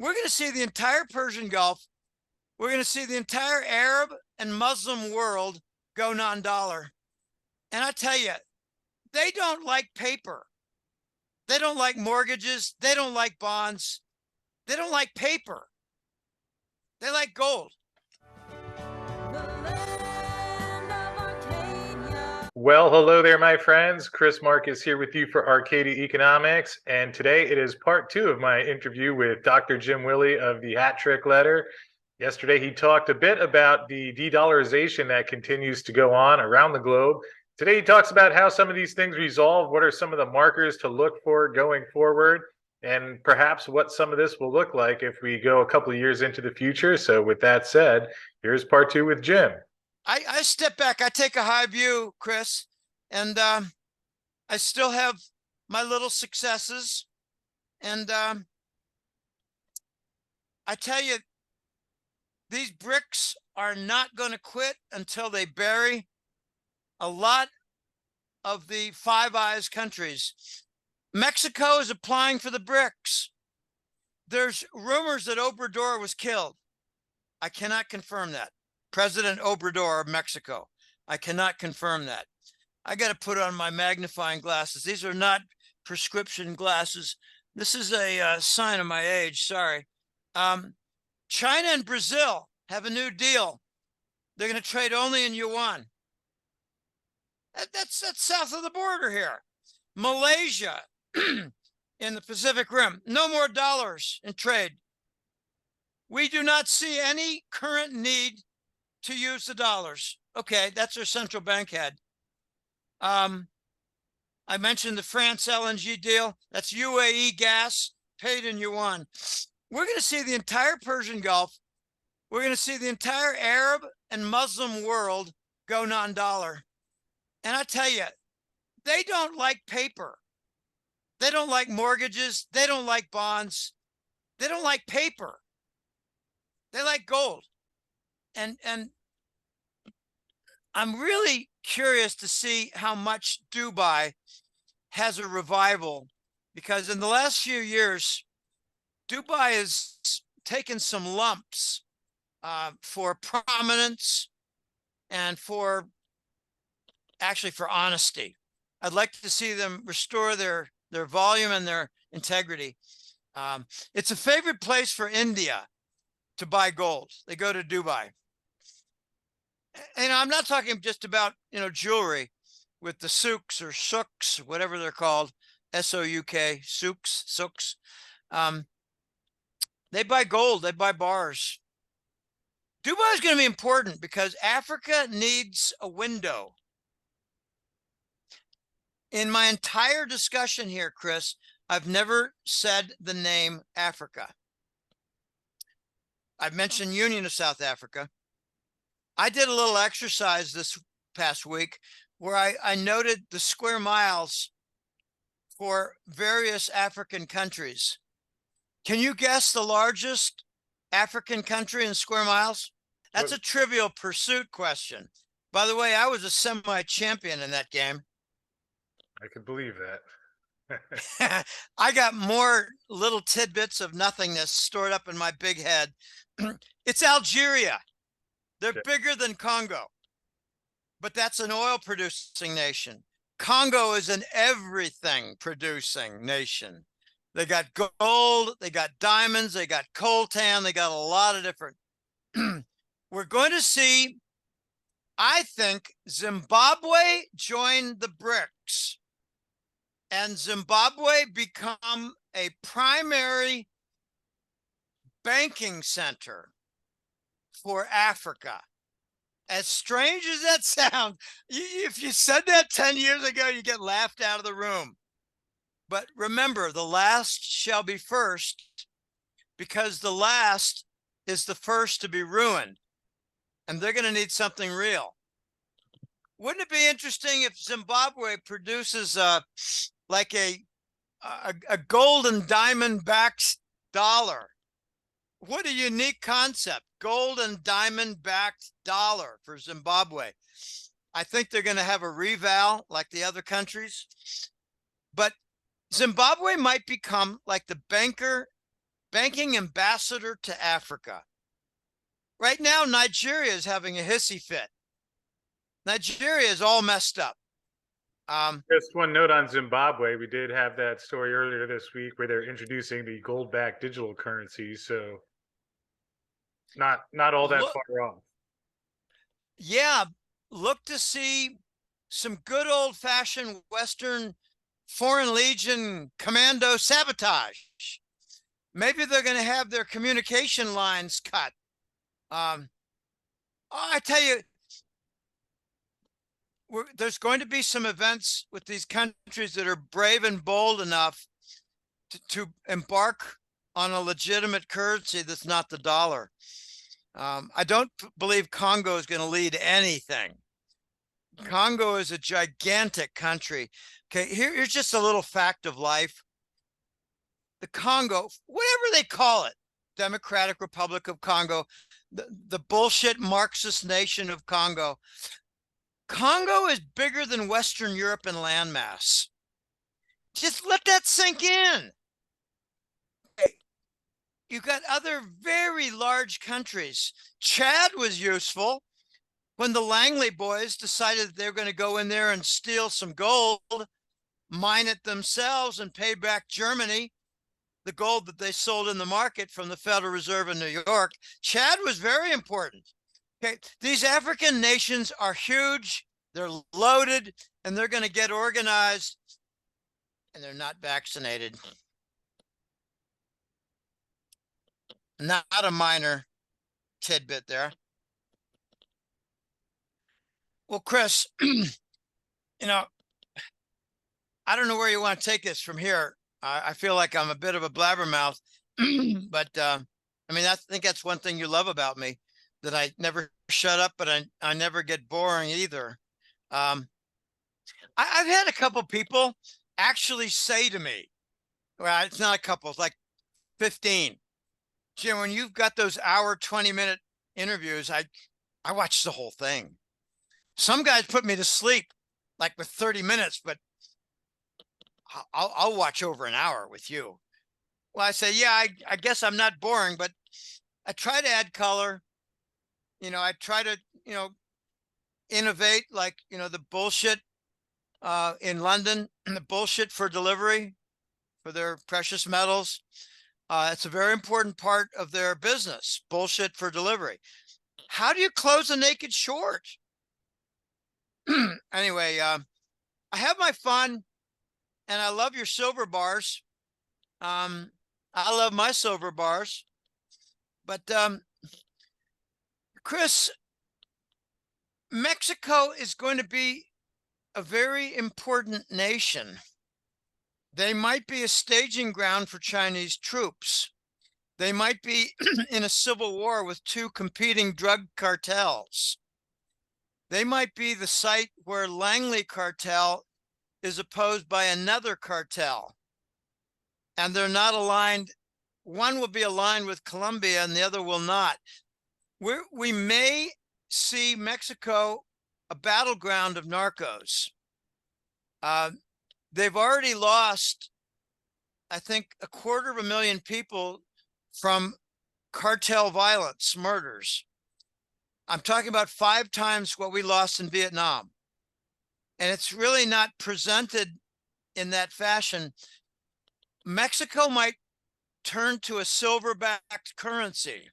We're going to see the entire Persian Gulf. We're going to see the entire Arab and Muslim world go non-dollar. And I tell you, they don't like paper. They don't like mortgages. They don't like bonds. They don't like paper. They like gold. Well, hello there, my friends. Chris Marcus here with you for Arcadia Economics. And today it is part two of my interview with Dr. Jim Willie of the Hat Trick Letter. Yesterday, he talked a bit about the de-dollarization that continues to go on around the globe. Today, he talks about how some of these things resolve, what are some of the markers to look for going forward, and perhaps what some of this will look like if we go a couple of years into the future. So with that said, here's part two with Jim. I step back. I take a high view, Chris, and I still have my little successes. And I tell you, these BRICS are not going to quit until they bury a lot of the Five Eyes countries. Mexico is applying for the BRICS. There's rumors that Obrador was killed. I cannot confirm that. President Obrador of Mexico. I cannot confirm that. I got to put on my magnifying glasses. These are not prescription glasses. This is a sign of my age. Sorry. China and Brazil have a new deal. They're going to trade only in yuan. That's south of the border here. Malaysia in the Pacific Rim, no more dollars in trade. We do not see any current need to use the dollars. Okay, that's our central bank head. I mentioned the France LNG deal. That's UAE gas paid in yuan. We're going to see the entire Persian Gulf. We're going to see the entire Arab and Muslim world go non-dollar. And I tell you, they don't like paper. They don't like mortgages. They don't like bonds. They don't like paper. They like gold. And I'm really curious to see how much Dubai has a revival, because in the last few years, Dubai has taken some lumps for prominence and for honesty. I'd like to see them restore their volume and their integrity. It's a favorite place for India to buy gold. They go to Dubai. And I'm not talking just about, jewelry with the souks or souks, whatever they're called, S-O-U-K, souks. They buy gold, they buy bars. Dubai is going to be important because Africa needs a window. In my entire discussion here, Chris, I've never said the name Africa. I've mentioned Union of South Africa. I did a little exercise this past week where I noted the square miles for various African countries. Can you guess the largest African country in square miles? That's a Trivial Pursuit question. By the way, I was a semi-champion in that game. I could believe that. I got more little tidbits of nothingness stored up in my big head. It's Algeria. They're bigger than Congo, but that's an oil producing nation. Congo is an everything producing nation. They got gold, they got diamonds, they got coltan, they got a lot of different. We're going to see, I think, Zimbabwe join the BRICS and Zimbabwe become a primary banking center for Africa. As strange as that sounds, if you said that 10 years ago, you get laughed out of the room. But remember, the last shall be first, because the last is the first to be ruined. And they're going to need something real. Wouldn't it be interesting if Zimbabwe produces like a gold and diamond backed dollar? What a unique concept. Gold and diamond backed dollar for Zimbabwe. I think they're going to have a reval like the other countries. But Zimbabwe might become like the banker banking ambassador to Africa. Right now, Nigeria is having a hissy fit. Nigeria is all messed up. Just one note on Zimbabwe. We did have that story earlier this week where they're introducing the gold-backed digital currency, so not all that look, far off. yeah, look to see some good old-fashioned Western Foreign Legion commando sabotage. Maybe they're going to have their communication lines cut. I tell you, there's going to be some events with these countries that are brave and bold enough to embark on a legitimate currency that's not the dollar. I don't believe Congo is going to lead anything. Congo is a gigantic country. Okay, here's just a little fact of life. The Congo, whatever they call it, Democratic Republic of Congo, the bullshit Marxist nation of Congo. Congo is bigger than Western Europe in landmass. Just let that sink in. You've got other very large countries. Chad was useful when the Langley boys decided they're going to go in there and steal some gold, mine it themselves, and pay back Germany the gold that they sold in the market from the Federal Reserve in New York. Chad was very important. Okay, these African nations are huge, they're loaded, and they're going to get organized, and they're not vaccinated. Not a minor tidbit there. Well, Chris, you know, I don't know where you want to take this from here. I feel like I'm a bit of a blabbermouth, but I mean, I think that's one thing you love about me, that I never shut up, but I never get boring either. I've had a couple people actually say to me, well, it's not a couple, it's like 15. Jim, when you've got those hour, 20-minute interviews, I watch the whole thing. Some guys put me to sleep like with 30 minutes, but I'll watch over an hour with you. Well, I say, yeah, I guess I'm not boring, but I try to add color. I try to, innovate, like, the bullshit in London, the bullshit for delivery for their precious metals. It's a very important part of their business, bullshit for delivery. How do you close a naked short? Anyway, I have my fun, and I love your silver bars. I love my silver bars. But Chris, Mexico is going to be a very important nation. They might be a staging ground for Chinese troops. They might be in a civil war with two competing drug cartels. They might be the site where Langley cartel is opposed by another cartel. And they're not aligned. One will be aligned with Colombia and the other will not. We may see Mexico a battleground of narcos. They've already lost, I think, 250,000 people from cartel violence, murders. I'm talking about 5 times what we lost in Vietnam. And it's really not presented in that fashion. Mexico might turn to a silver-backed currency.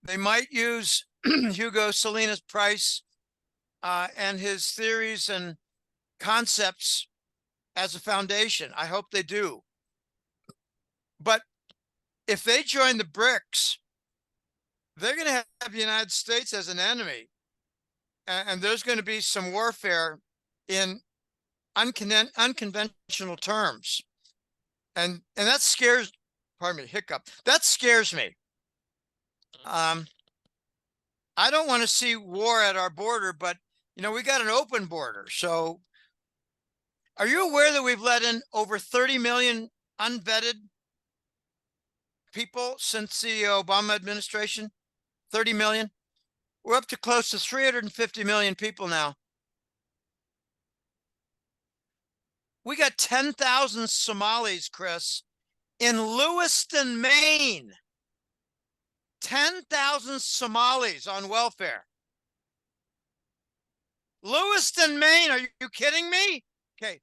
They might use Hugo Salinas Price and his theories and concepts as a foundation. I hope they do. But if they join the BRICS, they're going to have the United States as an enemy. And there's going to be some warfare in unconventional terms. And that scares, pardon me, hiccup. That scares me. I don't want to see war at our border, but, we got an open border. So are you aware that we've let in over 30 million unvetted people since the Obama administration? 30 million. We're up to close to 350 million people now. We got 10,000 Somalis, Chris, In Lewiston, Maine, 10,000 Somalis on welfare. Lewiston, Maine, are you kidding me? Okay,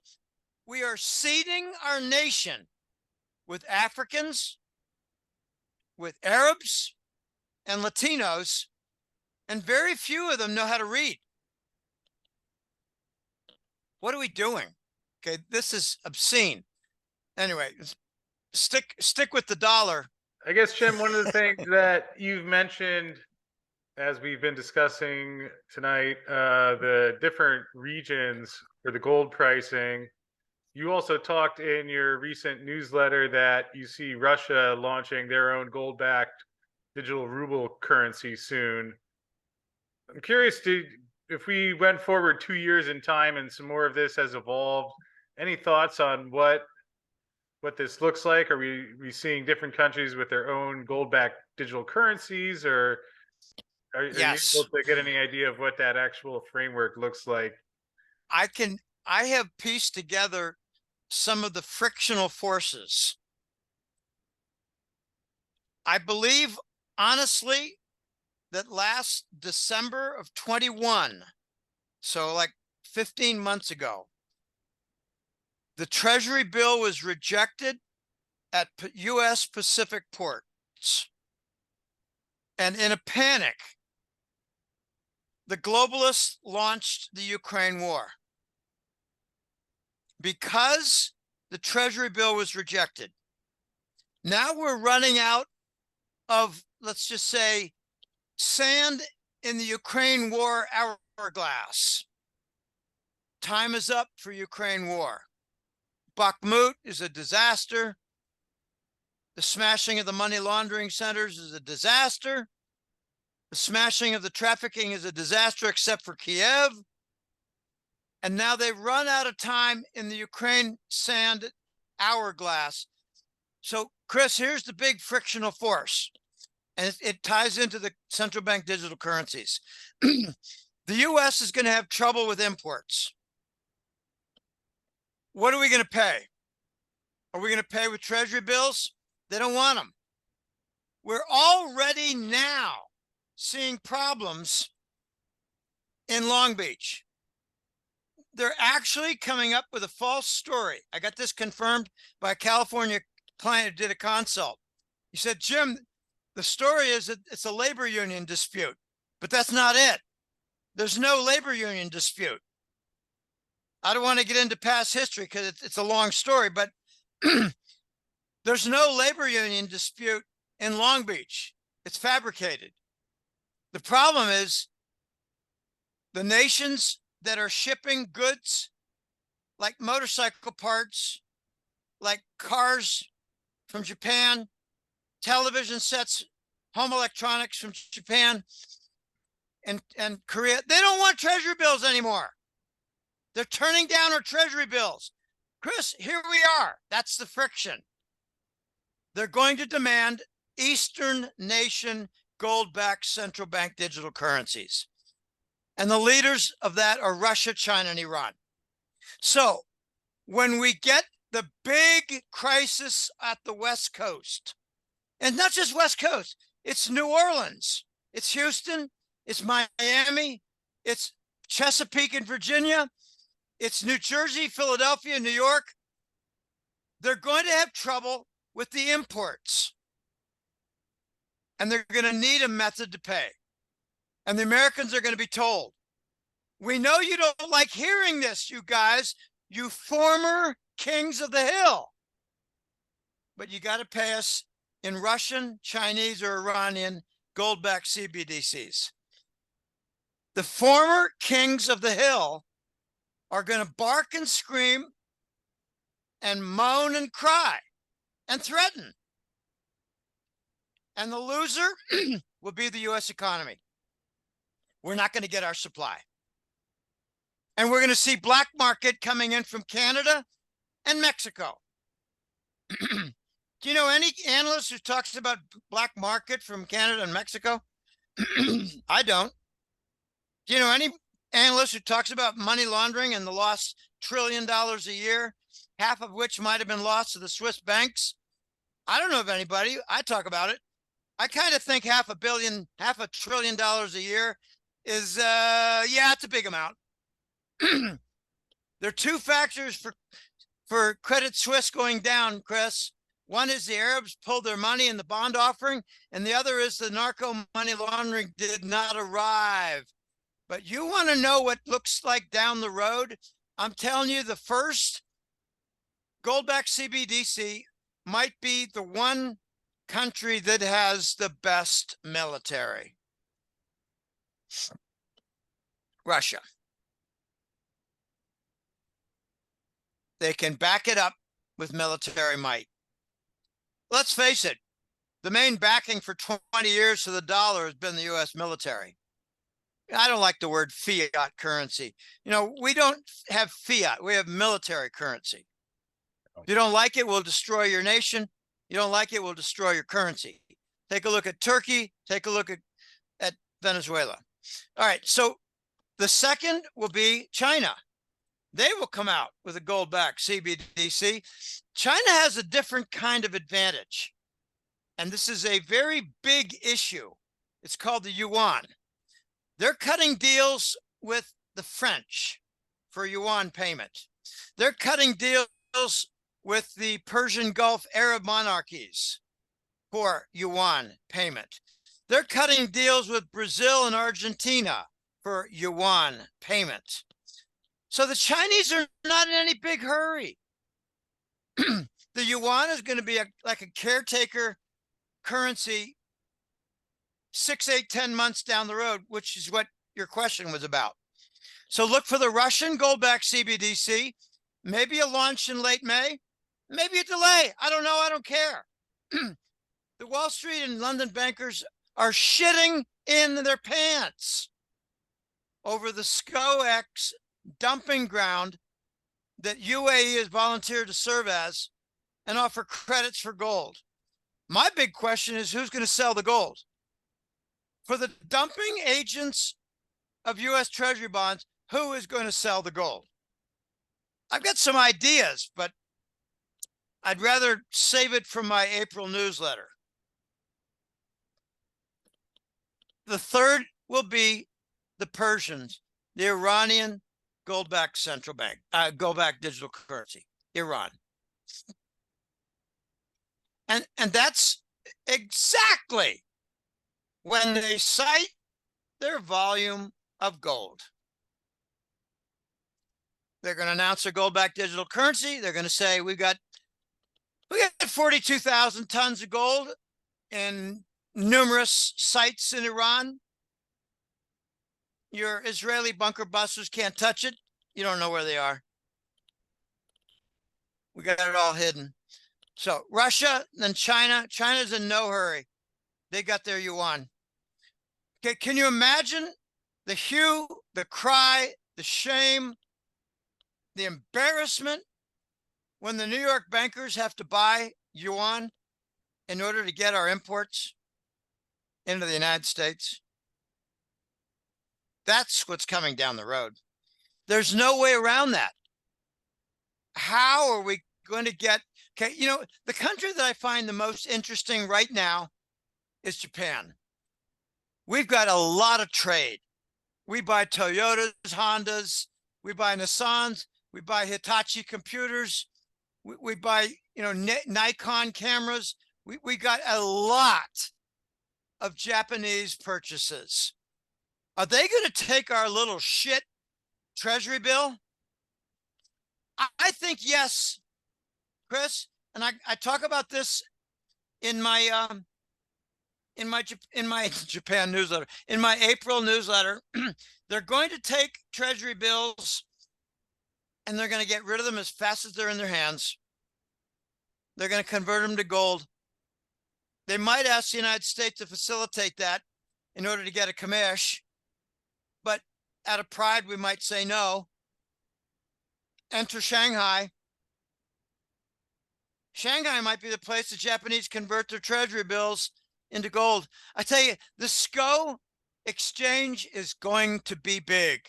we are seeding our nation with Africans, with Arabs, and Latinos, and very few of them know how to read. What are we doing? Okay, this is obscene. Anyway, stick with the dollar. I guess, Jim, one of the things that you've mentioned as we've been discussing tonight, the different regions for the gold pricing, you also talked in your recent newsletter that you see Russia launching their own gold-backed digital ruble currency soon. I'm curious, if we went forward 2 years in time and some more of this has evolved, any thoughts on what this looks like? Are we seeing different countries with their own gold-backed digital currencies, or are you able Yes, to get any idea of what that actual framework looks like? I have pieced together some of the frictional forces. I believe, honestly, that last December of 21, so like 15 months ago, the Treasury bill was rejected at U.S. Pacific ports. And in a panic, the globalists launched the Ukraine war. Because the Treasury bill was rejected, now we're running out of, let's just say, sand in the Ukraine war hourglass. Time is up for Ukraine war. Bakhmut is a disaster. The smashing of the money laundering centers is a disaster. The smashing of the trafficking is a disaster, except for Kiev. And now they've run out of time in the Ukraine sand hourglass. So, Chris, here's the big frictional force, and it ties into the central bank digital currencies. The U.S. is going to have trouble with imports. What are we going to pay? Are we going to pay with Treasury bills? They don't want them. We're already now seeing problems in Long Beach. They're actually coming up with a false story. I got this confirmed by a California client who did a consult. He said, Jim, the story is that it's a labor union dispute, but that's not it. There's no labor union dispute. I don't want to get into past history because it's a long story, but there's no labor union dispute in Long Beach. It's fabricated. The problem is the nations that are shipping goods like motorcycle parts, like cars from Japan, television sets, home electronics from Japan and Korea, they don't want Treasury bills anymore. They're turning down our Treasury bills. Chris, here we are. That's the friction. They're going to demand Eastern nation gold-backed central bank digital currencies. And the leaders of that are Russia, China, and Iran. So when we get the big crisis at the West Coast, and not just West Coast, it's New Orleans, it's Houston, it's Miami, it's Chesapeake and Virginia, it's New Jersey, Philadelphia, New York. They're going to have trouble with the imports. And they're going to need a method to pay. And the Americans are going to be told, we know you don't like hearing this, you guys, you former kings of the hill, but you got to pay us in Russian, Chinese, or Iranian gold-backed CBDCs. The former kings of the hill are going to bark and scream and moan and cry and threaten. And the loser will be the U.S. economy. We're not going to get our supply. And we're going to see black market coming in from Canada and Mexico. Do you know any analyst who talks about black market from Canada and Mexico? I don't. Do you know any analyst who talks about money laundering and the lost $1 trillion a year, half of which might have been lost to the Swiss banks? I don't know of anybody. I talk about it. I kind of think $500 billion a year is, yeah, it's a big amount. There are two factors for Credit Suisse going down, Chris. One is the Arabs pulled their money in the bond offering, and the other is the narco money laundering did not arrive. But you want to know what looks like down the road? I'm telling you, the first gold-backed CBDC might be the one country that has the best military. Russia. They can back it up with military might. Let's face it, the main backing for 20 years to the dollar has been the U.S. military. I don't like the word fiat currency. You know, we don't have fiat. We have military currency. If you don't like it, we'll destroy your nation. You don't like it, we'll destroy your currency. Take a look at Turkey. Take a look at Venezuela. All right. So the second will be China. They will come out with a gold-backed CBDC. China has a different kind of advantage. And this is a very big issue. It's called the yuan. They're cutting deals with the French for yuan payment. They're cutting deals with the Persian Gulf Arab monarchies for yuan payment. They're cutting deals with Brazil and Argentina for yuan payment. So the Chinese are not in any big hurry. The yuan is going to be like a caretaker currency 6, 8, 10 months down the road, which is what your question was about. So look for the Russian gold-backed CBDC, maybe a launch in late May, maybe a delay. I don't know. I don't care. The Wall Street and London bankers are shitting in their pants over the SCOEX dumping ground that UAE has volunteered to serve as and offer credits for gold. My big question is who's going to sell the gold? For the dumping agents of U.S. Treasury bonds, who is going to sell the gold? I've got some ideas, but I'd rather save it for my April newsletter. The third will be the Persians, the Iranian gold-backed central bank, gold-backed digital currency, Iran. And that's exactly when they cite their volume of gold. They're going to announce their gold-backed digital currency. They're going to say, we got 42,000 tons of gold in numerous sites in Iran. Your Israeli bunker busters can't touch it. You don't know where they are. We got it all hidden. So Russia, then China. China's in no hurry. They got their yuan. Okay, can you imagine the hue, the cry, the shame, the embarrassment when the New York bankers have to buy yuan in order to get our imports into the United States? That's what's coming down the road. There's no way around that. How are we going to get, okay, you know, the country that I find the most interesting right now is Japan. We've got a lot of trade. We buy Toyotas, Hondas, we buy Nissans, we buy Hitachi computers, we buy, you know, Nikon cameras. We got a lot of Japanese purchases. Are they going to take our little shit treasury bill? I think yes, Chris. And I talk about this in my Japan newsletter, in my April newsletter. They're going to take treasury bills and they're going to get rid of them as fast as they're in their hands. They're going to convert them to gold. They might ask the United States to facilitate that in order to get a commish, but out of pride, we might say no. Enter Shanghai. Shanghai might be the place the Japanese convert their treasury bills into gold. I tell you, the SCO exchange is going to be big.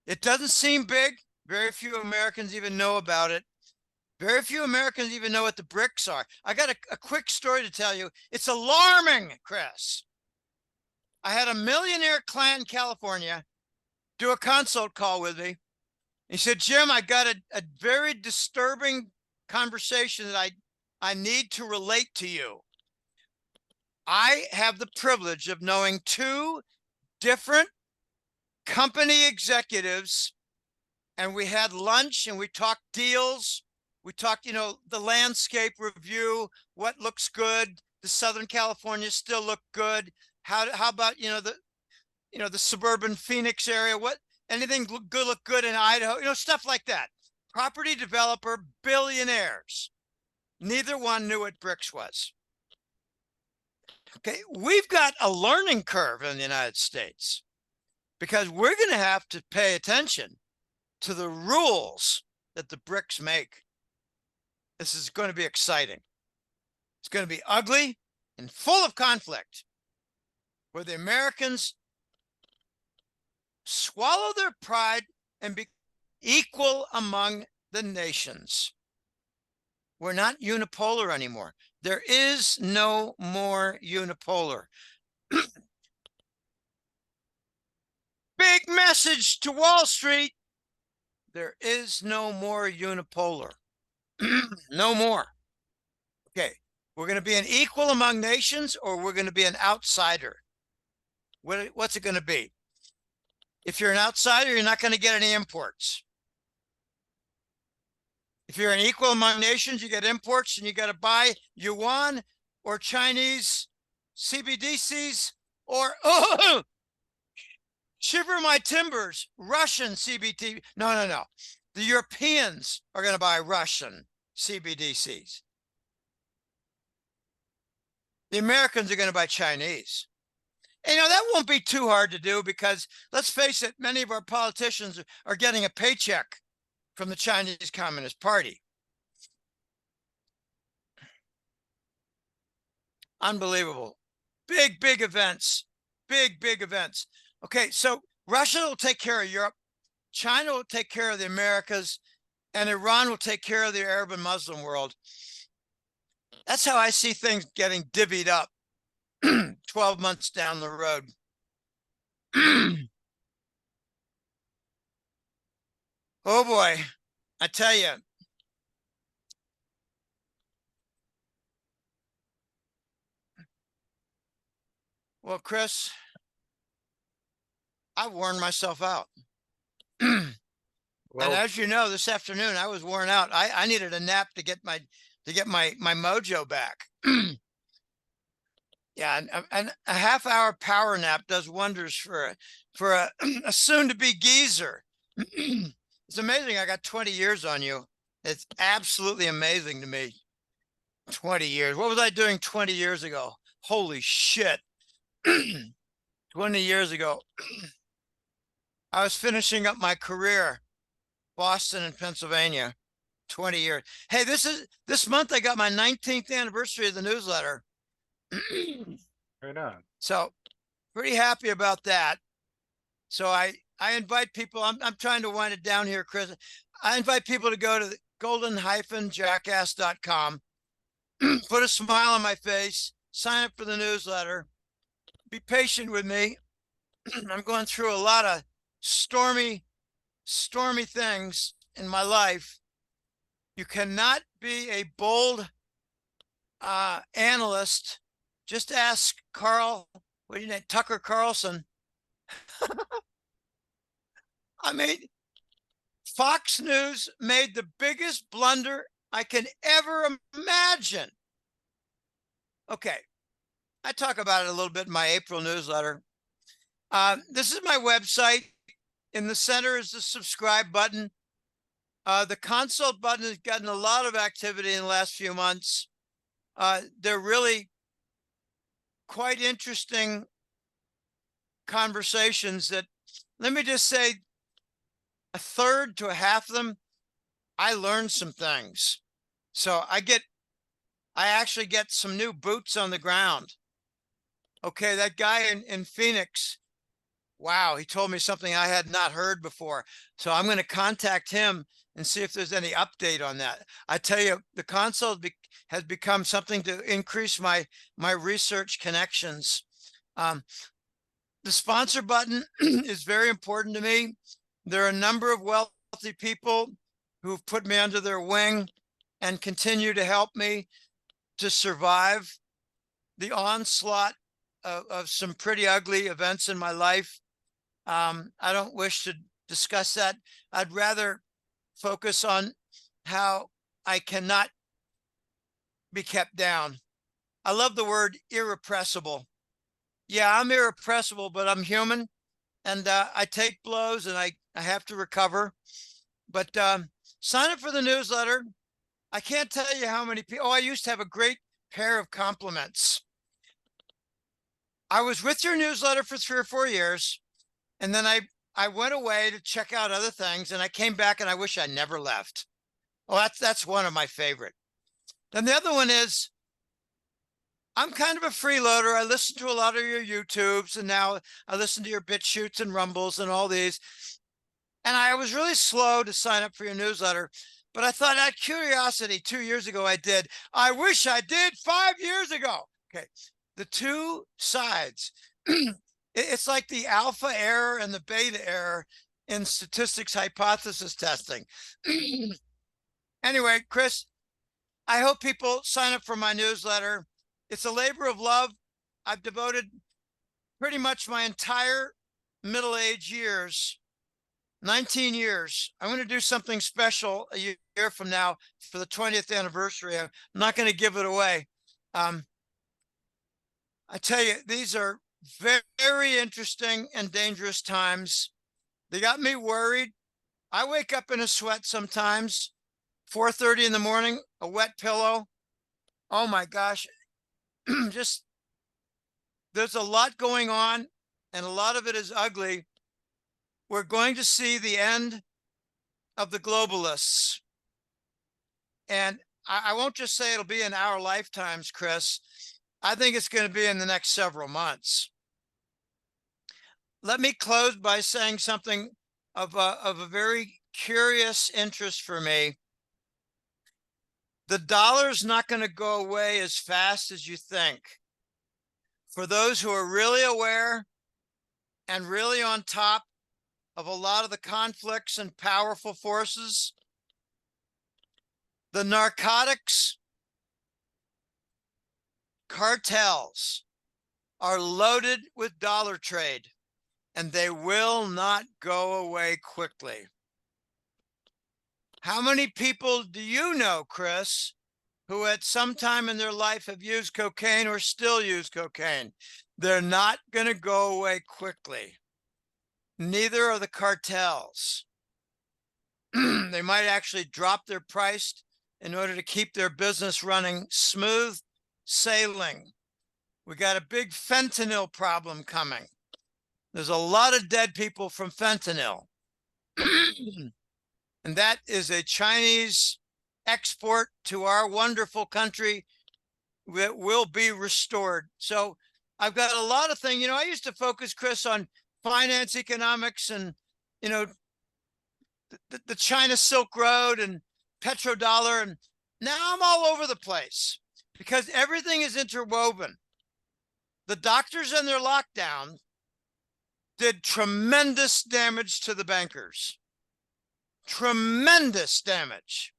It doesn't seem big. Very few Americans even know about it. Very few Americans even know what the BRICS are. I got a quick story to tell you. It's alarming, Chris. I had a millionaire client in California do a consult call with me. He said, Jim, I got a very disturbing conversation that I need to relate to you. I have the privilege of knowing two different company executives, and we had lunch and we talked deals. We talked, the landscape review, what looks good. The Southern California still look good. How about, the suburban Phoenix area? What, anything look good in Idaho? Stuff like that. Property developer, billionaires. Neither one knew what BRICS was. Okay, we've got a learning curve in the United States because we're going to have to pay attention to the rules that the BRICS make. This is going to be exciting. It's going to be ugly and full of conflict, where the Americans swallow their pride and be equal among the nations. We're not unipolar anymore. There is no more unipolar. Big message to Wall Street. There is no more unipolar. No more. Okay, we're going to be an equal among nations, or we're going to be an outsider. What's it going to be? If you're an outsider, you're not going to get any imports. If you're an equal among nations, you get imports, and you got to buy yuan or Chinese CBDCs or, shiver my timbers, Russian CBT. No. The Europeans are going to buy Russian CBDCs. The Americans are going to buy Chinese. And, that won't be too hard to do because, let's face it, many of our politicians are getting a paycheck from the Chinese Communist Party. Unbelievable. Big events. Big events. Okay, so Russia will take care of Europe. China will take care of the Americas, and Iran will take care of the Arab and Muslim world. That's how I see things getting divvied up 12 months down the road. Oh boy, I tell you. Well, Chris, I worn myself out. Well, and as you know, this afternoon I was worn out. I needed a nap to get my mojo back. Yeah, and a half-hour power nap does wonders for a soon-to-be geezer. It's amazing. I got 20 years on you. It's absolutely amazing to me. 20 years. What was I doing 20 years ago? Holy shit. 20 years ago, I was finishing up my career, Boston and Pennsylvania. 20 years. Hey, this month I got my 19th anniversary of the newsletter. right on. So pretty happy about that. So I invite people, I'm trying to wind it down here, Chris. I invite people to go to golden-jackass.com, put a smile on my face, sign up for the newsletter, be patient with me. I'm going through a lot of stormy things in my life. You cannot be a bold analyst. Just ask Tucker Carlson. I mean, Fox News made the biggest blunder I can ever imagine. Okay, I talk about it a little bit in my April newsletter. This is my website. In the center is the subscribe button. The consult button has gotten a lot of activity in the last few months. They're really quite interesting conversations that, let me just say, a third to a half of them, I learned some things. So I actually get some new boots on the ground. Okay, that guy in Phoenix, wow, he told me something I had not heard before. So I'm going to contact him and see if there's any update on that. I tell you, the console has become something to increase my research connections. The sponsor button is very important to me. There are a number of wealthy people who've put me under their wing and continue to help me to survive the onslaught of some pretty ugly events in my life. I don't wish to discuss that. I'd rather focus on how I cannot be kept down. I love the word irrepressible. Yeah, I'm irrepressible, but I'm human, and I take blows, and I have to recover. But sign up for the newsletter. I can't tell you how many people. Oh, I used to have a great pair of compliments. I was with your newsletter for 3 or 4 years, and then I went away to check out other things, and I came back, and I wish I never left. Oh, that's one of my favorite. Then the other one is, I'm kind of a freeloader. I listen to a lot of your YouTubes, and now I listen to your BitChutes and Rumbles and all these. And I was really slow to sign up for your newsletter, but I thought out of curiosity 2 years ago I did. I wish I did 5 years ago. Okay, the two sides. It's like the alpha error and the beta error in statistics hypothesis testing. Anyway, Chris, I hope people sign up for my newsletter. It's a labor of love. I've devoted pretty much my entire middle-aged years, 19 years. I'm going to do something special a year from now for the 20th anniversary. I'm not going to give it away. I tell you, these are very interesting and dangerous times. They got me worried. I wake up in a sweat sometimes, 4:30 in the morning, a wet pillow. Oh my gosh. Just, there's a lot going on, and a lot of it is ugly. We're going to see the end of the globalists. And I won't just say it'll be in our lifetimes, Chris. I think it's going to be in the next several months. Let me close by saying something of a very curious interest for me. The dollar's not going to go away as fast as you think. For those who are really aware and really on top of a lot of the conflicts and powerful forces, the narcotics cartels are loaded with dollar trade, and they will not go away quickly. How many people do you know, Chris, who at some time in their life have used cocaine or still use cocaine? They're not going to go away quickly. Neither are the cartels. They might actually drop their price in order to keep their business running smooth sailing. We got a big fentanyl problem coming. There's a lot of dead people from fentanyl. And that is a Chinese export to our wonderful country that will be restored. So I've got a lot of things. I used to focus, Chris, on finance, economics, and, the China Silk Road and petrodollar. And now I'm all over the place because everything is interwoven. The doctors and their lockdown did tremendous damage to the bankers. Tremendous damage.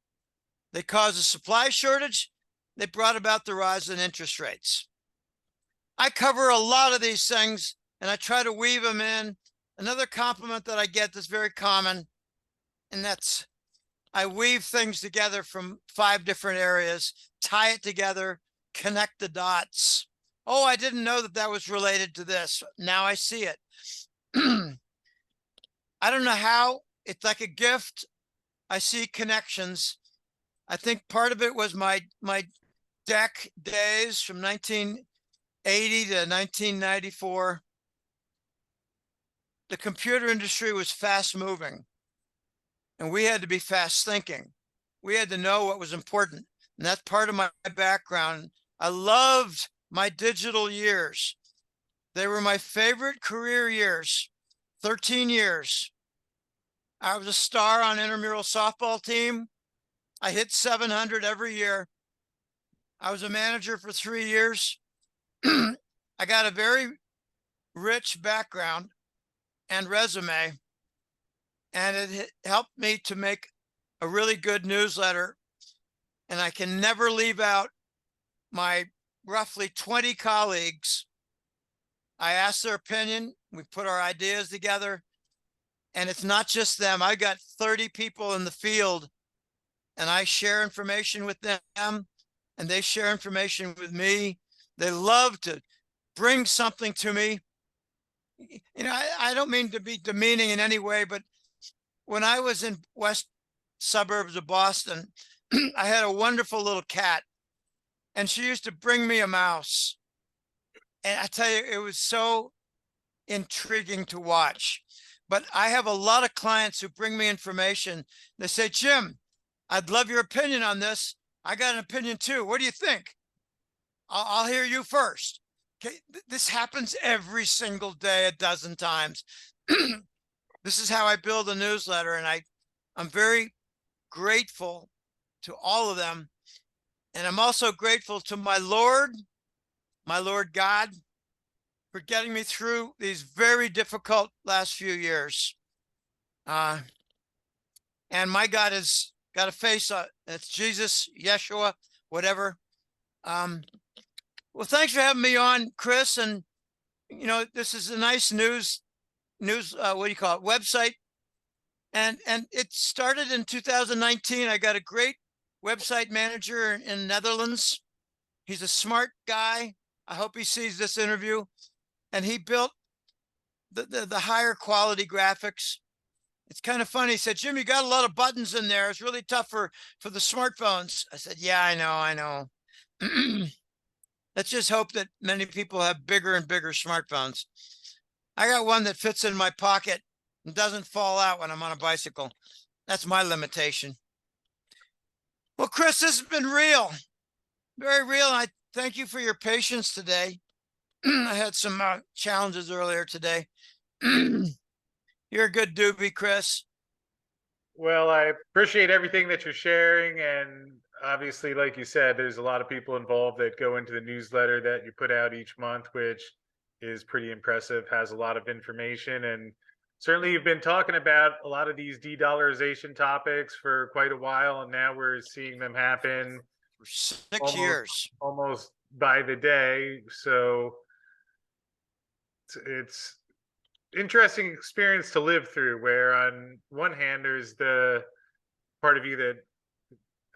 They caused a supply shortage. They brought about the rise in interest rates. I cover a lot of these things, and I try to weave them in. Another compliment that I get that's very common, and that's I weave things together from 5 different areas, tie it together, connect the dots. Oh, I didn't know that was related to this. Now I see it. I don't know how. It's like a gift. I see connections. I think part of it was my DEC days from 1980 to 1994. The computer industry was fast moving, and we had to be fast thinking. We had to know what was important, and that's part of my background. I loved my digital years. They were my favorite career years, 13 years. I was a star on intramural softball team. I hit 700 every year. I was a manager for 3 years. I got a very rich background and resume, and it helped me to make a really good newsletter. And I can never leave out my roughly 20 colleagues. I ask their opinion. We put our ideas together, and it's not just them. I got 30 people in the field, and I share information with them, and they share information with me. They love to bring something to me. You know, I don't mean to be demeaning in any way, but when I was in west suburbs of Boston, I had a wonderful little cat, and she used to bring me a mouse. And I tell you, it was so intriguing to watch. But I have a lot of clients who bring me information. They say, Jim, I'd love your opinion on this. I got an opinion too. What do you think? I'll hear you first. Okay, this happens every single day, a dozen times. This is how I build a newsletter, and I'm very grateful to all of them. And I'm also grateful to my Lord God, for getting me through these very difficult last few years. And my God has got a face. It's Jesus, Yeshua, whatever. Well, thanks for having me on, Chris. And you know, this is a nice news. What do you call it? Website. And it started in 2019. I got a great website manager in Netherlands. He's a smart guy. I hope he sees this interview. And he built the higher quality graphics. It's kind of funny. He said, Jim, you got a lot of buttons in there. It's really tough for the smartphones. I said, yeah, I know. Let's just hope that many people have bigger and bigger smartphones. I got one that fits in my pocket and doesn't fall out when I'm on a bicycle. That's my limitation. Well, Chris, this has been real, very real. And I thank you for your patience today. I had some challenges earlier today. You're a good doobie, Chris. Well, I appreciate everything that you're sharing. And obviously, like you said, there's a lot of people involved that go into the newsletter that you put out each month, which is pretty impressive, has a lot of information. And certainly, you've been talking about a lot of these de-dollarization topics for quite a while. And now we're seeing them happen For 6 years. Almost by the day. So it's interesting experience to live through, where on one hand there's the part of you that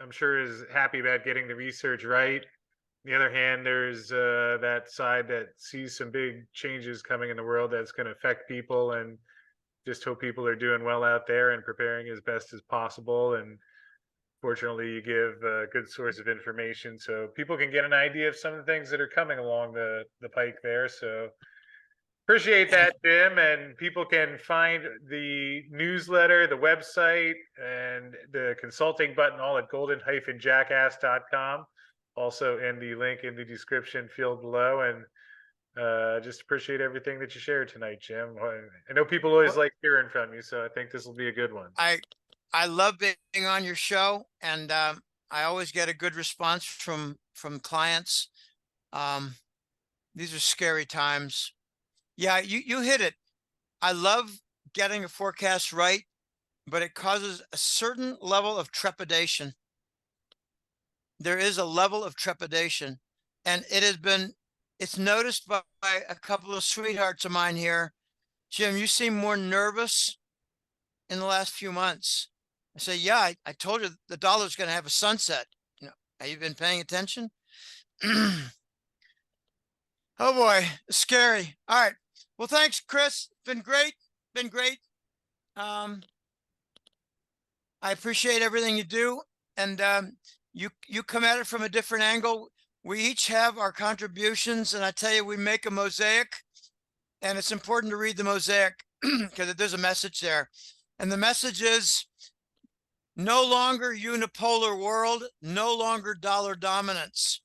I'm sure is happy about getting the research right. On the other hand, there's that side that sees some big changes coming in the world that's going to affect people, and just hope people are doing well out there and preparing as best as possible. And fortunately, you give a good source of information so people can get an idea of some of the things that are coming along the pike there. So appreciate that, Jim. And people can find the newsletter, the website, and the consulting button all at golden-jackass.com. Also in the link in the description field below. And just appreciate everything that you shared tonight, Jim. I know people always like hearing from you, so I think this will be a good one. I love being on your show, and I always get a good response from clients. These are scary times. Yeah, you hit it. I love getting a forecast right, but it causes a certain level of trepidation. There is a level of trepidation, and it's noticed by a couple of sweethearts of mine here. Jim, you seem more nervous in the last few months. I say, yeah, I told you the dollar's going to have a sunset. You know, have you been paying attention? Oh boy, scary. All right. Well, thanks, Chris. Been great. I appreciate everything you do, and you come at it from a different angle. We each have our contributions, and I tell you, we make a mosaic, and it's important to read the mosaic because there's a message there. And the message is no longer unipolar world, no longer dollar dominance.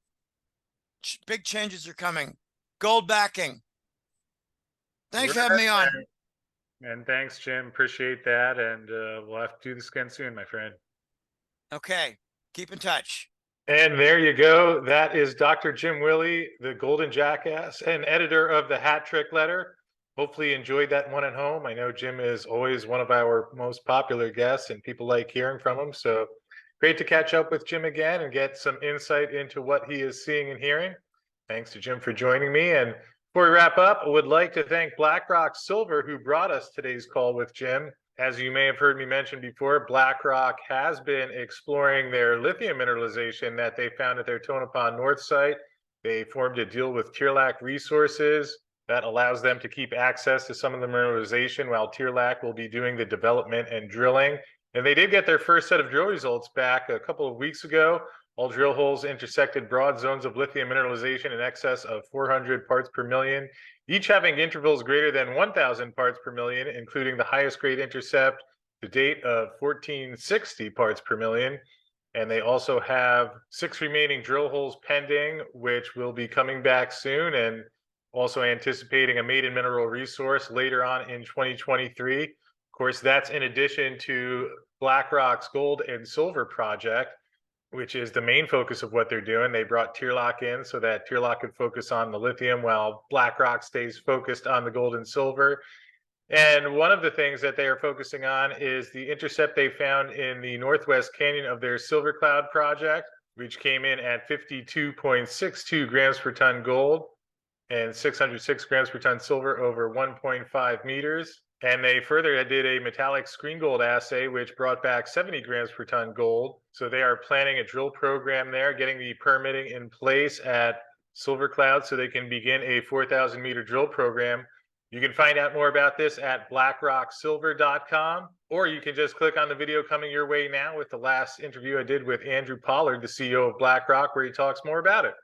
Big changes are coming. Gold backing. Thanks for having me on. And thanks, Jim. Appreciate that. And we'll have to do this again soon, my friend. Okay. Keep in touch. And there you go. That is Dr. Jim Willie, the Golden Jackass and editor of the Hat Trick Letter. Hopefully you enjoyed that one at home. I know Jim is always one of our most popular guests and people like hearing from him. So great to catch up with Jim again and get some insight into what he is seeing and hearing. Thanks to Jim for joining me. And before we wrap up, I would like to thank BlackRock Silver, who brought us today's call with Jim. As you may have heard me mention before, BlackRock has been exploring their lithium mineralization that they found at their Tonopah North site. They formed a deal with Tearlac Resources that allows them to keep access to some of the mineralization while Tearlac will be doing the development and drilling. And they did get their first set of drill results back a couple of weeks ago. All drill holes intersected broad zones of lithium mineralization in excess of 400 parts per million, each having intervals greater than 1,000 parts per million, including the highest grade intercept to date of 1460 parts per million. And they also have 6 remaining drill holes pending, which will be coming back soon, and also anticipating a maiden mineral resource later on in 2023. Of course, that's in addition to BlackRock's gold and silver project, which is the main focus of what they're doing. They brought Tearlac in so that Tearlac could focus on the lithium while BlackRock stays focused on the gold and silver. And one of the things that they are focusing on is the intercept they found in the Northwest Canyon of their Silver Cloud project, which came in at 52.62 grams per ton gold and 606 grams per ton silver over 1.5 meters. And they further did a metallic screen gold assay, which brought back 70 grams per ton gold. So they are planning a drill program there, getting the permitting in place at Silver Cloud so they can begin a 4,000 meter drill program. You can find out more about this at blackrocksilver.com, or you can just click on the video coming your way now with the last interview I did with Andrew Pollard, the CEO of BlackRock, where he talks more about it.